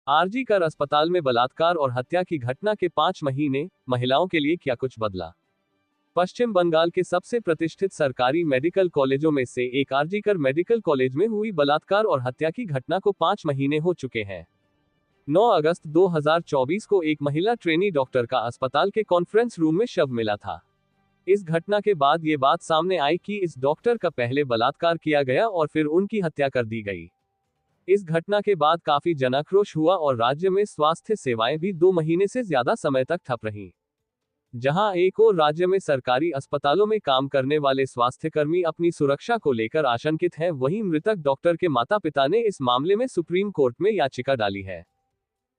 RG कर अस्पताल में बलात्कार और हत्या की घटना के 5 महीने, महिलाओं के लिए क्या कुछ बदला। पश्चिम बंगाल के सबसे प्रतिष्ठित सरकारी मेडिकल कॉलेजों में से एक आरजी कर मेडिकल कॉलेज में हुई बलात्कार और हत्या की घटना को 5 महीने हो चुके हैं। 9 अगस्त 2024 को एक महिला ट्रेनी डॉक्टर का अस्पताल के कॉन्फ्रेंस रूम में शव मिला था। इस घटना के बाद ये बात सामने आई कि इस डॉक्टर का पहले बलात्कार किया गया और फिर उनकी हत्या कर दी गई। इस घटना के बाद काफी जनाक्रोश हुआ और राज्य में स्वास्थ्य सेवाएं भी 2 महीने से ज्यादा समय तक ठप रहीं। जहां एक और राज्य में सरकारी अस्पतालों में काम करने वाले स्वास्थ्यकर्मी अपनी सुरक्षा को लेकर आशंकित हैं, वहीं मृतक डॉक्टर के माता पिता ने इस मामले में सुप्रीम कोर्ट में याचिका डाली है।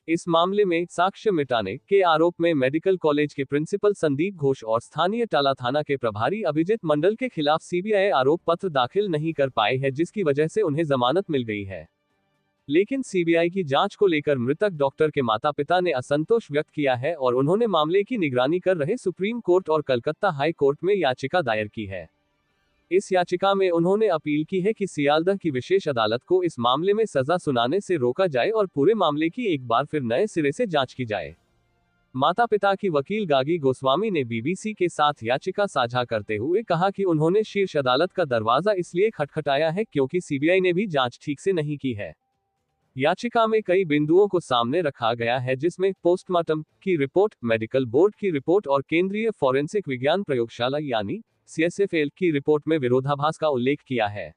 इस मामले में साक्ष्य मिटाने के आरोप में मेडिकल कॉलेज के प्रिंसिपल संदीप घोष और स्थानीय टाला थाना के प्रभारी अभिजीत मंडल के खिलाफ सीबीआई आरोप पत्र दाखिल नहीं कर पाए है, जिसकी वजह से उन्हें जमानत मिल गई है। लेकिन सीबीआई की जांच को लेकर मृतक डॉक्टर के माता पिता ने असंतोष व्यक्त किया है और उन्होंने मामले की निगरानी कर रहे सुप्रीम कोर्ट और कलकत्ता हाई कोर्ट में याचिका दायर की है। इस याचिका में उन्होंने अपील की है कि सियालदह की विशेष अदालत को इस मामले में सजा सुनाने से रोका जाए और पूरे मामले की एक बार फिर नए सिरे से जांच की जाए। माता पिता की वकील गागी गोस्वामी ने बीबीसी के साथ याचिका साझा करते हुए कहा कि उन्होंने शीर्ष अदालत का दरवाजा इसलिए खटखटाया है क्योंकि सीबीआई ने भी जांच ठीक से नहीं की है। याचिका में कई बिंदुओं को सामने रखा गया है, जिसमें पोस्टमार्टम की रिपोर्ट, मेडिकल बोर्ड की रिपोर्ट और केंद्रीय फॉरेंसिक विज्ञान प्रयोगशाला यानी CSFL की रिपोर्ट में विरोधाभास का उल्लेख किया है।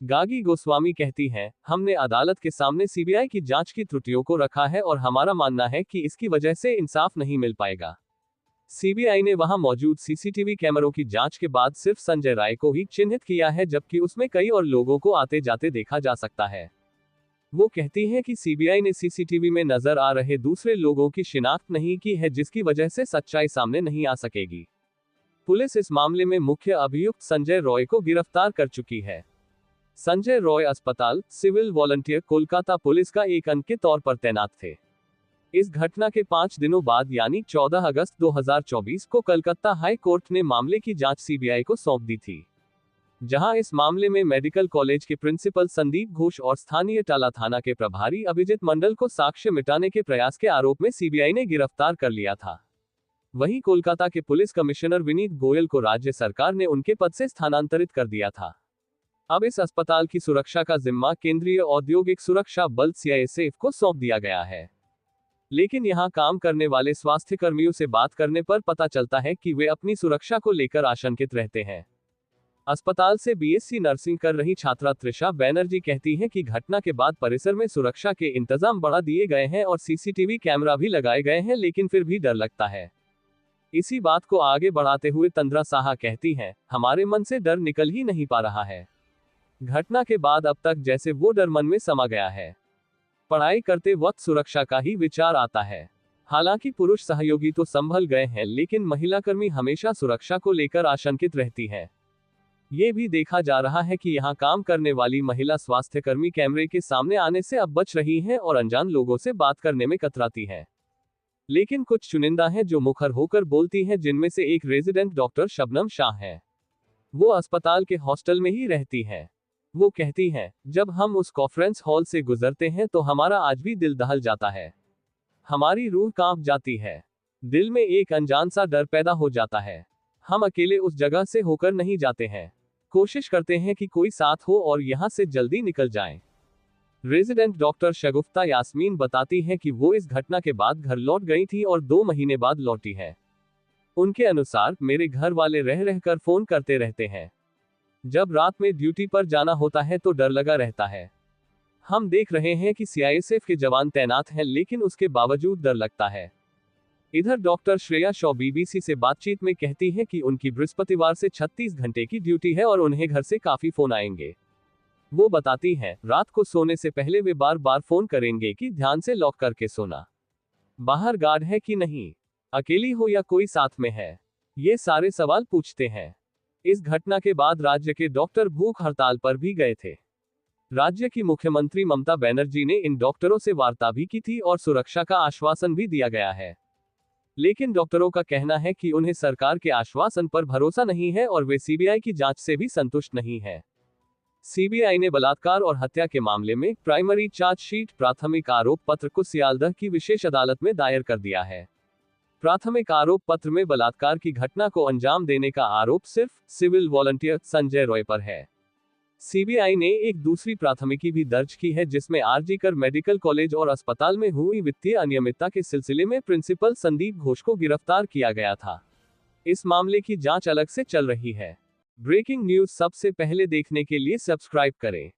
गागी गोस्वामी कहती हैं, हमने अदालत के सामने सीबीआई की जांच की त्रुटियों को रखा है और हमारा मानना है कि इसकी वजह से इंसाफ नहीं मिल पाएगा। सीबीआई ने वहां मौजूद सीसीटीवी कैमरों की जांच के बाद सिर्फ संजय राय को ही चिन्हित किया है, जबकि उसमें कई और लोगों को आते जाते देखा जा सकता है। वो कहती हैं कि सीबीआई ने सीसीटीवी में नजर आ रहे दूसरे लोगों की शिनाख्त नहीं की है, जिसकी वजह से सच्चाई सामने नहीं आ सकेगी। पुलिस इस मामले में मुख्य अभियुक्त संजय रॉय को गिरफ्तार कर चुकी है। संजय रॉय अस्पताल सिविल वॉलंटियर कोलकाता पुलिस का एक अंग के तौर पर तैनात थे। इस घटना के 5 दिनों बाद यानी 14 अगस्त 2024 को कलकत्ता हाई कोर्ट ने मामले की जांच सीबीआई को सौंप दी थी, जहां इस मामले में मेडिकल कॉलेज के प्रिंसिपल संदीप घोष और स्थानीय टाला थाना के प्रभारी अभिजीत मंडल को साक्ष्य मिटाने के प्रयास के आरोप में सीबीआई ने गिरफ्तार कर लिया था। वहीं कोलकाता के पुलिस कमिश्नर विनीत गोयल को राज्य सरकार ने उनके पद से स्थानांतरित कर दिया था। अब इस अस्पताल की सुरक्षा का जिम्मा केंद्रीय औद्योगिक सुरक्षा बल CISF को सौंप दिया गया है। लेकिन यहां काम करने वाले स्वास्थ्यकर्मियों से बात करने पर पता चलता है कि वे अपनी सुरक्षा को लेकर आशंकित रहते हैं। अस्पताल से BSc नर्सिंग कर रही छात्रा त्रिशा बैनर्जी कहती हैं कि घटना के बाद परिसर में सुरक्षा के इंतजाम बढ़ा दिए गए हैं और सीसीटीवी कैमरा भी लगाए गए हैं, लेकिन फिर भी डर लगता है। इसी बात को आगे बढ़ाते हुए तंद्रा साहा कहती हैं, हमारे मन से डर निकल ही नहीं पा रहा है। घटना के बाद अब तक जैसे वो डर मन में समा गया है। पढ़ाई करते वक्त सुरक्षा का ही विचार आता है। हालांकि पुरुष सहयोगी तो संभल गए हैं, लेकिन महिला कर्मी हमेशा सुरक्षा को लेकर आशंकित रहती हैं। ये भी देखा जा रहा है कि यहाँ काम करने वाली महिला स्वास्थ्यकर्मी कैमरे के सामने आने से अब बच रही हैं और अनजान लोगों से बात करने में कतराती हैं। लेकिन कुछ चुनिंदा हैं जो मुखर होकर बोलती हैं, जिनमें से एक रेजिडेंट डॉक्टर शबनम शाह है। वो अस्पताल के हॉस्टल में ही रहती हैं। वो कहती हैं, जब हम उस कॉन्फ्रेंस हॉल से गुजरते हैं तो हमारा आज भी दिल दहल जाता है। हमारी रूह कांप जाती है। दिल में एक अनजान सा डर पैदा हो जाता है। हम अकेले उस जगह से होकर नहीं जाते हैं। कोशिश करते हैं कि कोई साथ हो और यहां से जल्दी निकल जाएं। रेजिडेंट डॉक्टर शगुफ्ता यास्मीन बताती हैं कि वो इस घटना के बाद घर लौट गई थी और 2 महीने बाद लौटी है। उनके अनुसार, मेरे घर वाले रह रहकर फोन करते रहते हैं। जब रात में ड्यूटी पर जाना होता है तो डर लगा रहता है। हम देख रहे हैं कि CISF के जवान तैनात हैं, लेकिन उसके बावजूद डर लगता है। इधर डॉक्टर श्रेया शॉ BBC से बातचीत में कहती हैं कि उनकी बृहस्पतिवार से 36 घंटे की ड्यूटी है और उन्हें घर से काफी फोन आएंगे। वो बताती हैं, रात को सोने से पहले वे बार बार फोन करेंगे कि ध्यान से लॉक करके सोना, बाहर गार्ड है कि नहीं, अकेली हो या कोई साथ में है, ये सारे सवाल पूछते हैं। इस घटना के बाद राज्य के डॉक्टर भूख हड़ताल पर भी गए थे। राज्य की मुख्यमंत्री ममता बनर्जी ने इन डॉक्टरों से वार्ता भी की थी और सुरक्षा का आश्वासन भी दिया गया है। लेकिन डॉक्टरों का कहना है कि उन्हें सरकार के आश्वासन पर भरोसा नहीं है और वे सीबीआई की जांच से भी संतुष्ट नहीं है। सीबीआई ने बलात्कार और हत्या के मामले में प्राइमरी चार्जशीट प्राथमिक आरोप पत्र को सियालदह की विशेष अदालत में दायर कर दिया है। प्राथमिक आरोप पत्र में बलात्कार की घटना को अंजाम देने का आरोप सिर्फ सिविल वॉलंटियर संजय रॉय पर है। सीबीआई ने एक दूसरी प्राथमिकी भी दर्ज की है जिसमें आरजीकर मेडिकल कॉलेज और अस्पताल में हुई वित्तीय अनियमितता के सिलसिले में प्रिंसिपल संदीप घोष को गिरफ्तार किया गया था। इस मामले की जांच अलग से चल रही है। ब्रेकिंग न्यूज सबसे पहले देखने के लिए सब्सक्राइब करें।